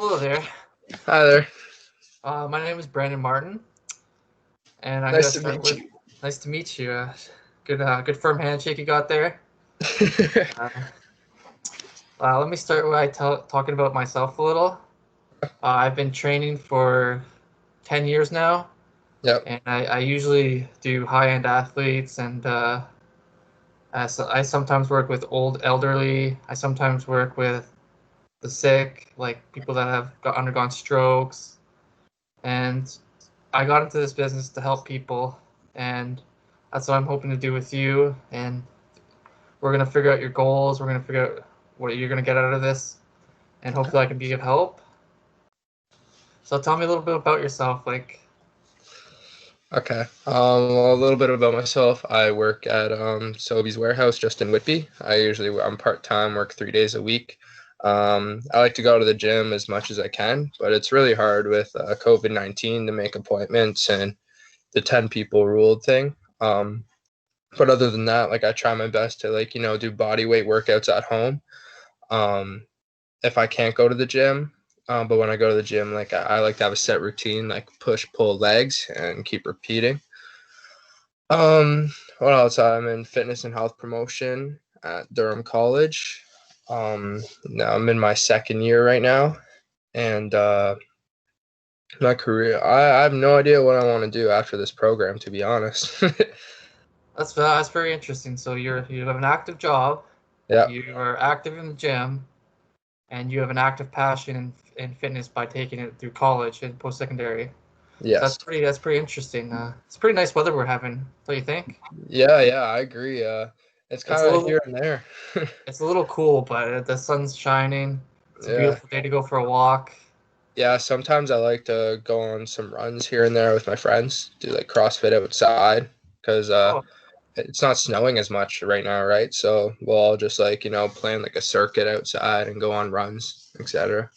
Hello there. Hi there. My name is Brandon Martin, and I'm gonna Nice to start meet with. you. Nice to meet you. Good firm handshake you got there. Uh, Let me start by talking about myself a little. I've been training for 10 years now, Yep. and I usually do high-end athletes, and I sometimes work with old elderly. I sometimes work with the sick, like people that have undergone strokes, and I got into this business to help people, and that's what I'm hoping to do with you. And we're gonna figure out your goals. We're gonna figure out what you're gonna get out of this, and hopefully I can be of help. So tell me a little bit about yourself. Like, Okay. Well, a little bit about myself. I work at Sobeys warehouse just in Whitby. I'm part-time, work 3 days a week. I like to go to the gym as much as I can, but it's really hard with COVID-19 to make appointments and the 10 people rule thing. But other than that, like I try my best to do body weight workouts at home. Um, if I can't go to the gym. But when I go to the gym, like I like to have a set routine, like push, pull legs, and keep repeating. What else? I'm in fitness and health promotion at Durham College. Now I'm in my second year right now, and my career, I have no idea what I want to do after this program, to be honest. that's very interesting. So you have an active job, Yeah. you are active in the gym, and you have an active passion in fitness by taking it through college and post secondary. So Yes. that's pretty interesting. It's pretty nice weather we're having. Don't you think? Yeah. Yeah. I agree. It's It's kind a of little here and there. it's a little cool, but the sun's shining. It's a Yeah. beautiful day to go for a walk. Yeah, sometimes I like to go on some runs here and there with my friends, do like CrossFit outside because Oh, it's not snowing as much right now, right? So we'll all just plan like a circuit outside and go on runs, etc.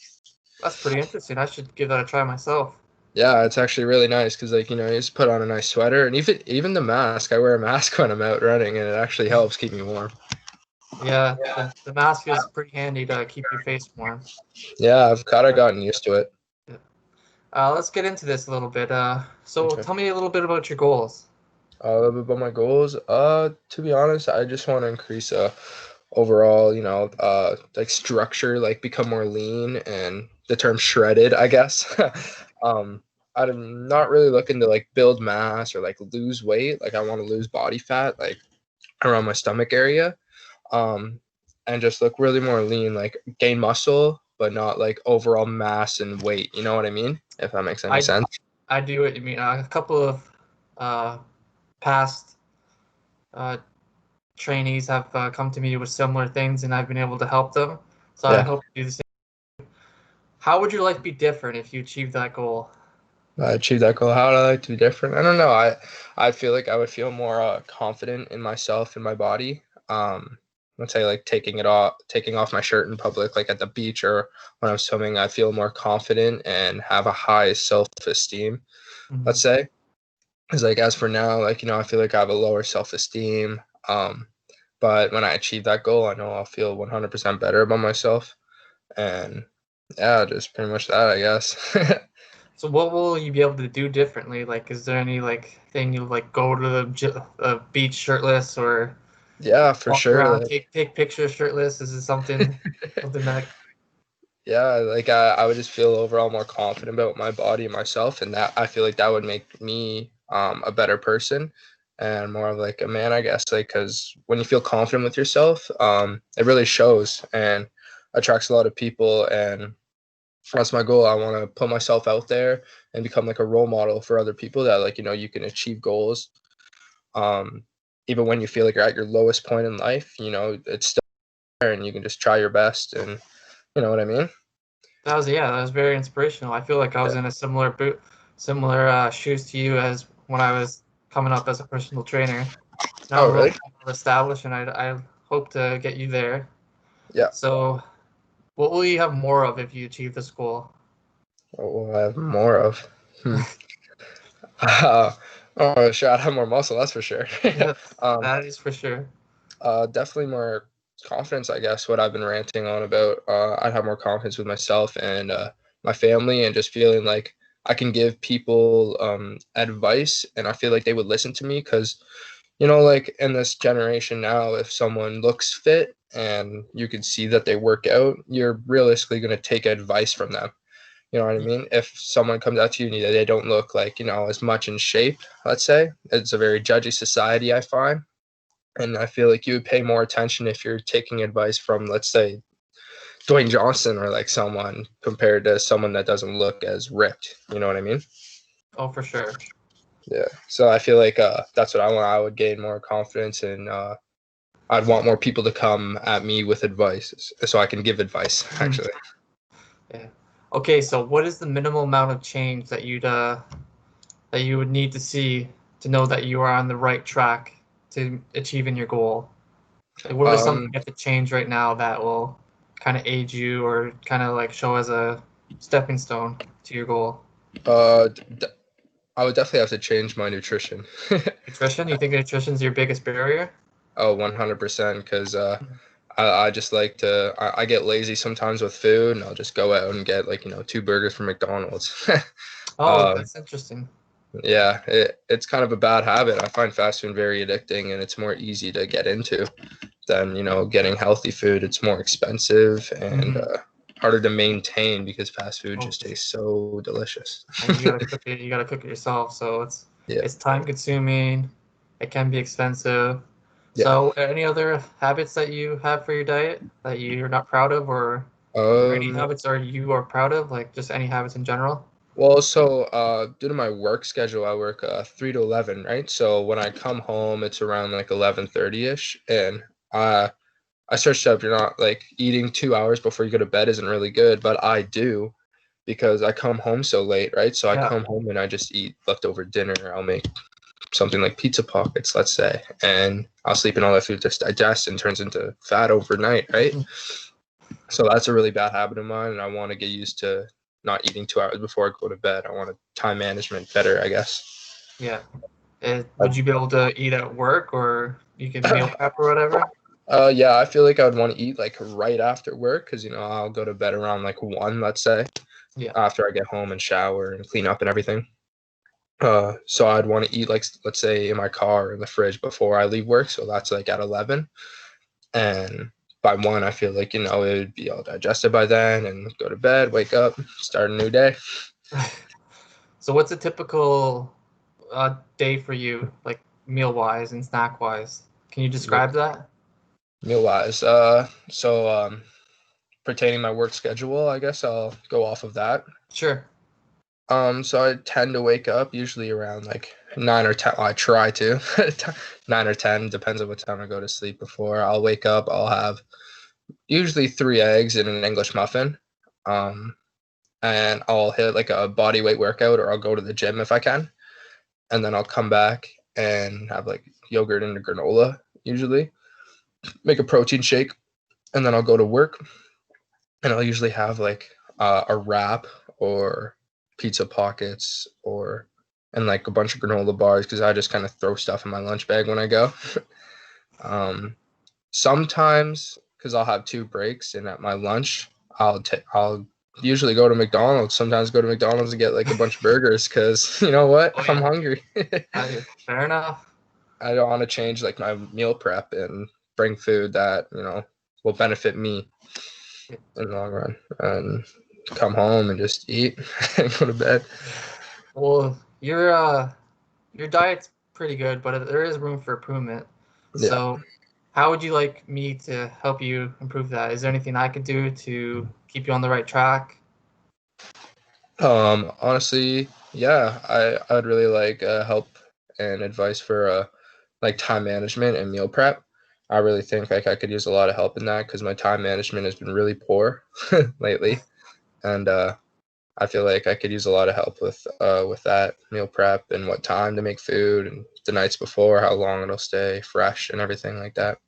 that's pretty interesting. I should give that a try myself. Yeah, it's actually really nice because you just put on a nice sweater and even the mask. I wear a mask when I'm out running, and it actually helps keep me warm. Yeah, the mask is pretty handy to keep your face warm. Yeah, I've kind of gotten used to it. Yeah. Let's get into this a little bit. So Okay. tell me a little bit about your goals. About my goals, to be honest, I just want to increase overall, like structure, like become more lean and the term shredded, I guess. um, I'm not really looking to like build mass or like lose weight. Like I want to lose body fat, like around my stomach area, um, and just look really more lean, like gain muscle, but not like overall mass and weight. You know what I mean? If that makes any I sense. I do what you mean. A couple of uh, past uh, trainees have come to me with similar things, and I've been able to help them. So I Yeah. hope you do the same. How would your life be different if you achieved that goal? Achieve that goal. How would I like to be different? I don't know. I feel like I would feel more confident in myself and my body. Let's say like taking off my shirt in public, like at the beach or when I'm swimming. I feel more confident and have a high self-esteem. Let's Mhm. say, because like as for now, I feel like I have a lower self-esteem. But when I achieve that goal, I know I'll feel 100% better about myself. And yeah, just pretty much that, I guess. So what will you be able to do differently? Like, is there any like thing you like go to the beach shirtless or Yeah, for walk sure. around Like, take pictures shirtless? Is it something that yeah, like I would just feel overall more confident about my body and myself, and that I feel like that would make me a better person and more of like a man, I guess. Like, because when you feel confident with yourself, it really shows and attracts a lot of people, and that's my goal. I want to put myself out there and become like a role model for other people that you can achieve goals. Um, even when you feel like you're at your lowest point in life, it's still there, and you can just try your best, and you know what I mean. that was very inspirational. I feel like I was Yeah. in a similar shoes to you as when I was coming up as a personal trainer. So now Oh, I'm a little really? bit more established, and I hope to get you there. Yeah. So what will you have more of if you achieve this goal? What will I have more of? Hmm. Oh, sure. I'd have more muscle, that's for sure. Yeah, um, that is for sure. Definitely more confidence, I guess, what I've been ranting on about. I'd have more confidence with myself and my family, and just feeling like I can give people advice, and I feel like they would listen to me because like in this generation now, if someone looks fit and you can see that they work out, you're realistically going to take advice from them. You know what I mean? If someone comes out to you and they don't look like, as much in shape, let's say, it's a very judgy society, I find. And I feel like you would pay more attention if you're taking advice from, let's say, Dwayne Johnson or like someone compared to someone that doesn't look as ripped. You know what I mean? Oh, for sure. Yeah. So I feel like that's what I want. I would gain more confidence, and I'd want more people to come at me with advice so I can give advice, actually. Yeah. Okay, so what is the minimal amount of change that you would need to see to know that you are on the right track to achieving your goal? Like, what is something Um, you have to change right now that will kind of aid you or kind of like show as a stepping stone to your goal? uh, d- I would definitely have to change my nutrition. Nutrition? You think nutrition is your biggest barrier? Oh, 100%. Because I just like to, I get lazy sometimes with food, and I'll just go out and get like, 2 burgers from McDonald's. Oh, um, that's interesting. yeah, it's kind of a bad habit. I find fast food very addicting, and it's more easy to get into than getting healthy food. It's more expensive and Hmm. harder to maintain because fast food Oh, just tastes so delicious. and you gotta cook it. You gotta cook it yourself, so Yeah, it's time consuming. It can be expensive. yeah. So, any other habits that you have for your diet that you're not proud of, or any Um, habits are you are proud of, like just any habits in general? well, so due to my work schedule, I work 3 to 11, right? So when I come home, it's around like 11:30 ish, and I searched up. You're not like eating 2 hours before you go to bed isn't really good, but I do because I come home so late, right? So I Yeah. come home and I just eat leftover dinner. I'll make something like pizza pockets, let's say, and I'll sleep and all that food just digests and turns into fat overnight, right? So that's a really bad habit of mine, and I want to get used to not eating 2 hours before I go to bed. I want to time management better, I guess. Yeah. Would you be able to eat at work, or you can meal prep or whatever? Yeah, I feel like I would want to eat like right after work because I'll go to bed around like 1, let's say, Yeah. after I get home and shower and clean up and everything. So I'd want to eat like let's say in my car or in the fridge before I leave work. So that's like at 11, and by 1, I feel like it would be all digested by then, and go to bed, wake up, start a new day. So, what's a typical day for you, like meal wise and snack wise? Can you Meal, describe that? meal wise, pertaining my work schedule, I guess I'll go off of that. Sure. So I tend to wake up usually around like 9 or 10. Well, I try to 9 or 10, depends on what time I go to sleep. Before I'll wake up, I'll have usually 3 eggs and an English muffin. Um, and I'll hit like a body weight workout, or I'll go to the gym if I can. And then I'll come back and have like yogurt and a granola, usually. Make a protein shake, and then I'll go to work, and I'll usually have like a wrap or pizza pockets or and like a bunch of granola bars because I just kind of throw stuff in my lunch bag when I go. um, Sometimes because I'll have 2 breaks, and at my lunch I'll usually go to McDonald's. Sometimes go to McDonald's and get like a bunch of burgers because you know what, Oh I'm yeah. hungry. Fair enough. I don't want to change like my meal prep and bring food that will benefit me in the long run, and come home and just eat and go to bed. Well, your diet's pretty good, but there is room for improvement. Yeah. So, how would you like me to help you improve that? Is there anything I could do to keep you on the right track? Honestly, yeah, I'd really like help and advice for like time management and meal prep. I really think like I could use a lot of help in that because my time management has been really poor lately, and I feel like I could use a lot of help with that meal prep and what time to make food and the nights before, how long it'll stay fresh and everything like that.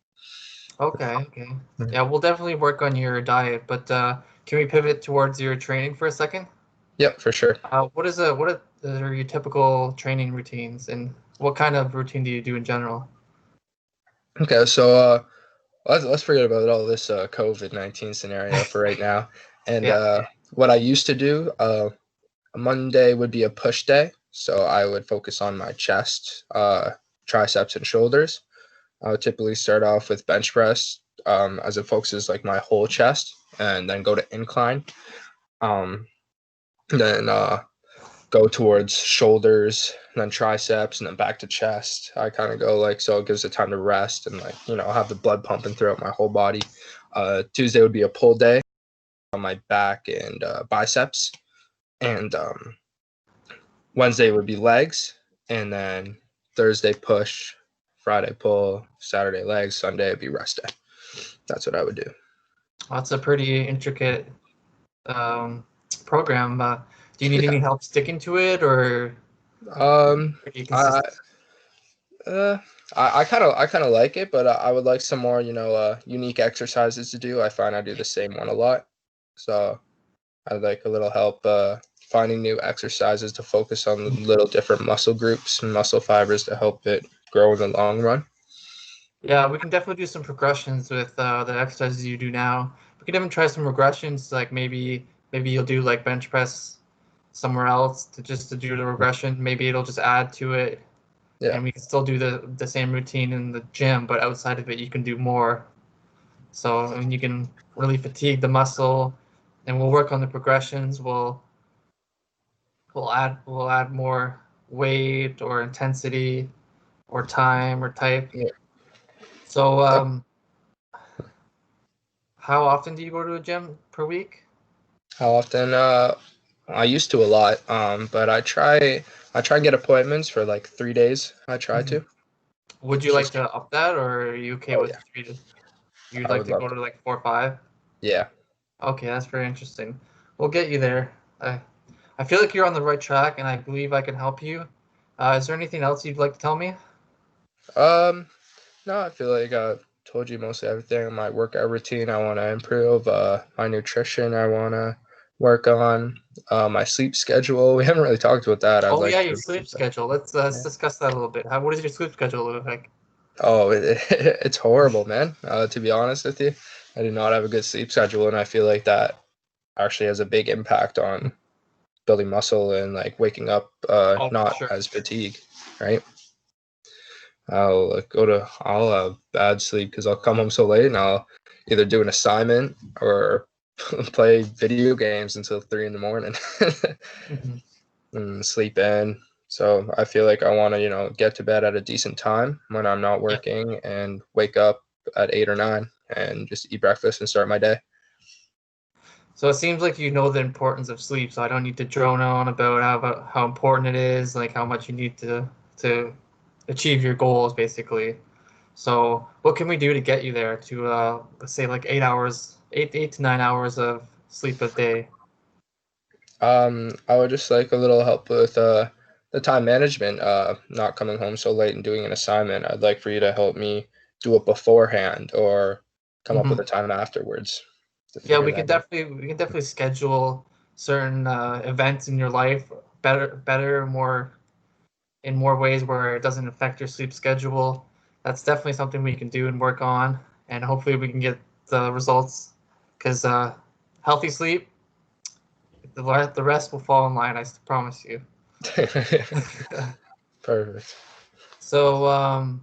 Okay, okay. Mhm. Yeah, we'll definitely work on your diet, but can we pivot towards your training for a second? Yep, for sure. Are your typical training routines, and what kind of routine do you do in general? Okay, so let's forget about all this COVID-19 scenario for right now, and Yeah. what I used to do, Monday would be a push day. So I would focus on my chest, triceps, and shoulders. I would typically start off with bench press, as it focuses like my whole chest, and then go to incline. Um, then go towards shoulders, and then triceps, and then back to chest. I kind of go like so. It gives it time to rest and like have the blood pumping throughout my whole body. Tuesday would be a pull day on my back and biceps, and Wednesday would be legs, and then Thursday push, Friday pull, Saturday legs, Sunday would be rest day. That's what I would do. That's a pretty intricate program. Do you need any help sticking to it, or pretty I consistent? I kind of like it, but I would like some more unique exercises to do. I find I do the same one a lot, so I'd like a little help finding new exercises to focus on the little different muscle groups and muscle fibers to help it grow in the long run. Yeah, we can definitely do some progressions with the exercises you do now. We can even try some regressions, like maybe you'll do like bench press somewhere else to do the regression. Maybe it'll just add to it, Yeah, and we can still do the same routine in the gym, but outside of it, you can do more. So, and you can really fatigue the muscle, and we'll work on the progressions. We'll add more weight or intensity or time or type. yeah. So, Yep. how often do you go to a gym per week? How often? I used to a lot, but I try and get appointments for like 3 days. I try Mhm. to. Would you It's like just to up that, or are you okay oh with yeah, three? You'd I like would to love go to. to like 4 or 5? Yeah. Okay, that's very interesting. We'll get you there. I feel like you're on the right track, and I believe I can help you. Is there anything else you'd like to tell me? Um, no, I feel like I told you mostly everything. My workout routine, I want to improve. My nutrition, I want to work on. My sleep schedule. We haven't really talked about that. I'd Oh like yeah, to your sleep improve that. schedule. Let's Yeah. discuss that a little bit. What does your sleep schedule look like? Oh, it's horrible, man. To be honest with you, I do not have a good sleep schedule, and I feel like that actually has a big impact on building muscle and like waking up Oh, for not sure. as fatigued, right? I'll have bad sleep because I'll come home so late and I'll either do an assignment or play video games until 3 in the morning Mhm. and sleep in. So I feel like I want to, get to bed at a decent time when I'm not Yeah. working and wake up at 8 or 9 and just eat breakfast and start my day. So it seems like you know the importance of sleep, so I don't need to drone on about how important it is, like how much you need to achieve your goals, basically. So what can we do to get you there to let's say like 8 hours, 8 to 9 hours of sleep a day? I would just like a little help with the time management, not coming home so late and doing an assignment. I'd like for you to help me do it beforehand or come up with a Hmm. time afterwards to Yeah, figure that out. we can definitely schedule certain events in your life better, more in more ways where it doesn't affect your sleep schedule. That's definitely something we can do and work on, and hopefully we can get the results. Because healthy sleep, the rest will fall in line. I promise you. Perfect. So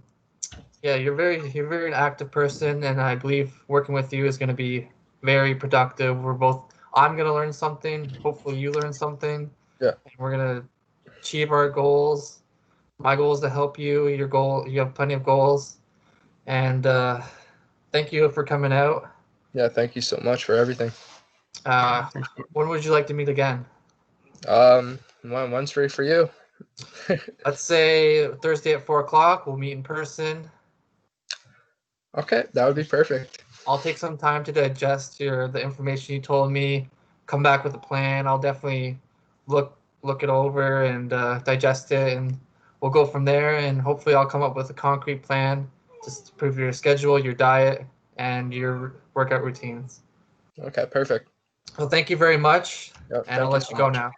yeah, you're very an active person, and I believe working with you is going to be very productive. I'm going to learn something. Hopefully, you learn something, Yeah. and we're going to achieve our goals. My goal is to help you. You have plenty of goals, and thank you for coming out. Yeah. Thank you so much for everything. Uh, when would you like to meet again? One's free for you. Let's say Thursday at 4 o'clock. We'll meet in person. Okay, that would be perfect. I'll take some time to digest the information you told me. Come back with a plan. I'll definitely look it over and digest it, and we'll go from there. And hopefully, I'll come up with a concrete plan just to prove your schedule, your diet, and your workout routines. Okay, perfect. Well, thank you very much, Yep, and I'll thank you let so you go much. now.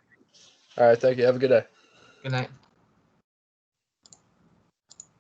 All right, thank you. Have a good day. Good night.